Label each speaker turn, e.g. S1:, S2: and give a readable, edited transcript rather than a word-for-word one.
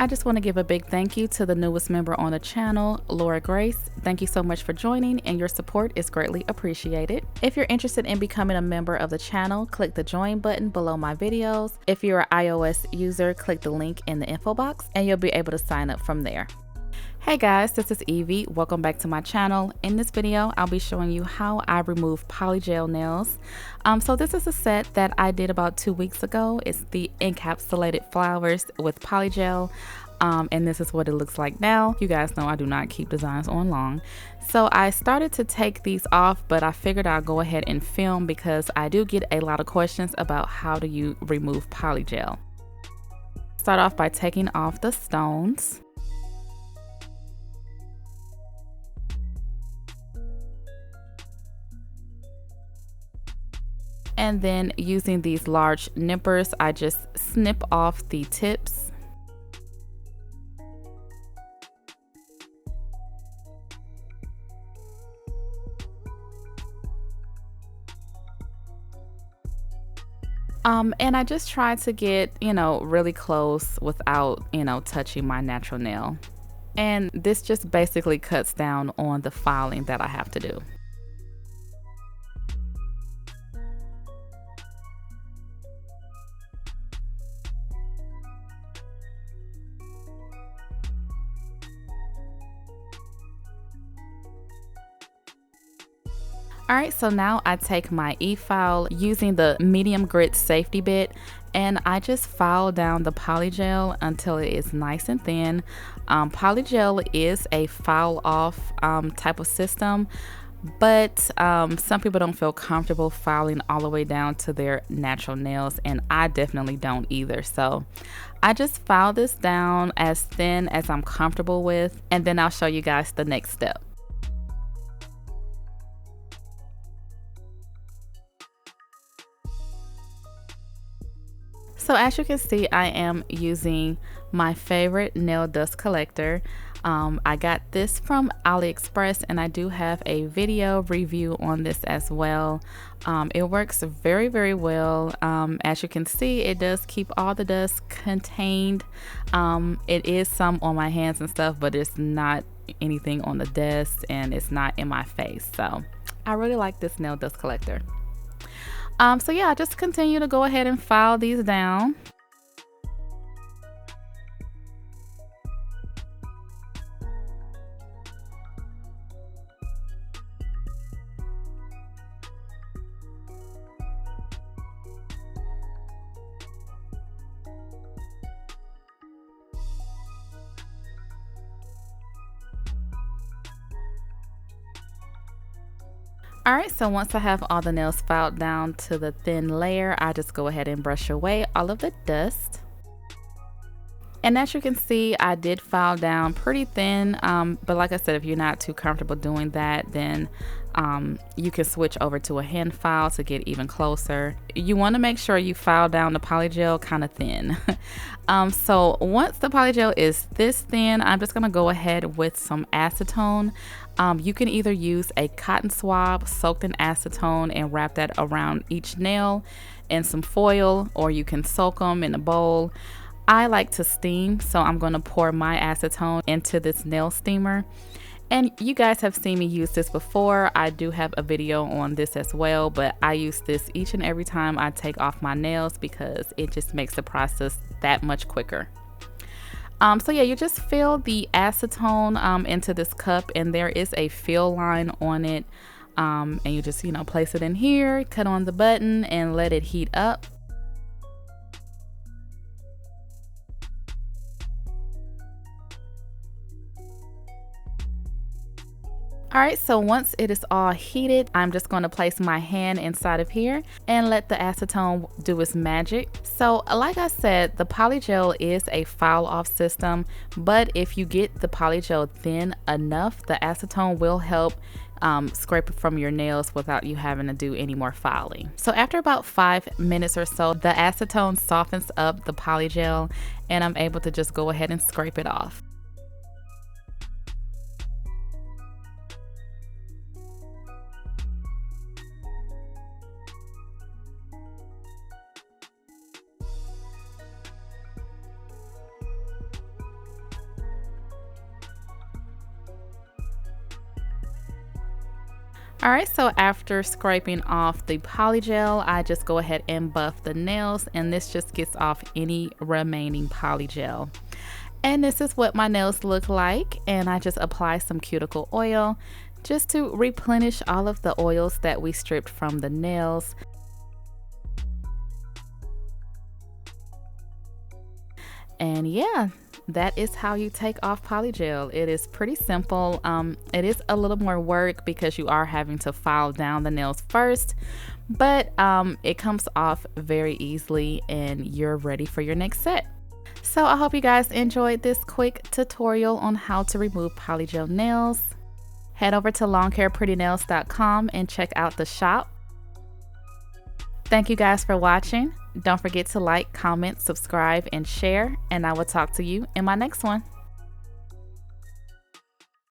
S1: I just want to give a big thank you to the newest member on the channel, Laura Grace. Thank you so much for joining, and your support is greatly appreciated. If you're interested in becoming a member of the channel, click the join button below my videos. If you're an iOS user, click the link in the info box and you'll be able to sign up from there. Hey guys, this is Evie. Welcome back to my channel. In this video, I'll be showing you how I remove polygel nails. So this is a set that I did about 2 weeks ago. It's the encapsulated flowers with polygel. And this is what it looks like now. You guys know I do not keep designs on long. So I started to take these off, but I figured I'll go ahead and film because I do get a lot of questions about how do you remove polygel. Start off by taking off the stones. And then using these large nippers, I just snip off the tips. And I just try to get, really close without, touching my natural nail. And this just basically cuts down on the filing that I have to do. Alright, so now I take my e-file using the medium grit safety bit and I just file down the polygel until it is nice and thin. Polygel is a file off type of system, but some people don't feel comfortable filing all the way down to their natural nails, and I definitely don't either. So I just file this down as thin as I'm comfortable with, and then I'll show you guys the next step. So as you can see, I am using my favorite nail dust collector. I got this from AliExpress and I do have a video review on this as well. It works very, very well. As you can see, it does keep all the dust contained. It is some on my hands and stuff, but it's not anything on the desk and it's not in my face. So I really like this nail dust collector. So yeah, I just continue to go ahead and file these down. Alright, so once I have all the nails filed down to the thin layer, I just go ahead and brush away all of the dust. And as you can see, I did file down pretty thin, but like I said, if you're not too comfortable doing that, then you can switch over to a hand file to get even closer. You want to make sure you file down the polygel kind of thin. So once the polygel is this thin, I'm just going to go ahead with some acetone. You can either use a cotton swab soaked in acetone and wrap that around each nail and some foil, or you can soak them in a bowl. I like to steam, so I'm going to pour my acetone into this nail steamer. And you guys have seen me use this before. I do have a video on this as well, but I use this each and every time I take off my nails because it just makes the process that much quicker. So yeah, you just fill the acetone into this cup, and there is a fill line on it. And you just, place it in here, cut on the button, and let it heat up. Alright, so once it is all heated, I'm just going to place my hand inside of here and let the acetone do its magic. So like I said, the polygel is a file off system, but if you get the polygel thin enough, the acetone will help scrape it from your nails without you having to do any more filing. So after about 5 minutes or so, the acetone softens up the polygel and I'm able to just go ahead and scrape it off. Alright, so after scraping off the polygel, I just go ahead and buff the nails, and this just gets off any remaining polygel. And this is what my nails look like, and I just apply some cuticle oil just to replenish all of the oils that we stripped from the nails. And yeah, that is how you take off polygel. It is pretty simple. It is a little more work because you are having to file down the nails first, but it comes off very easily and you're ready for your next set. So I hope you guys enjoyed this quick tutorial on how to remove polygel nails. Head over to longhairprettynails.com and check out the shop. Thank you guys for watching. Don't forget to like, comment, subscribe, and share, and I will talk to you in my next one.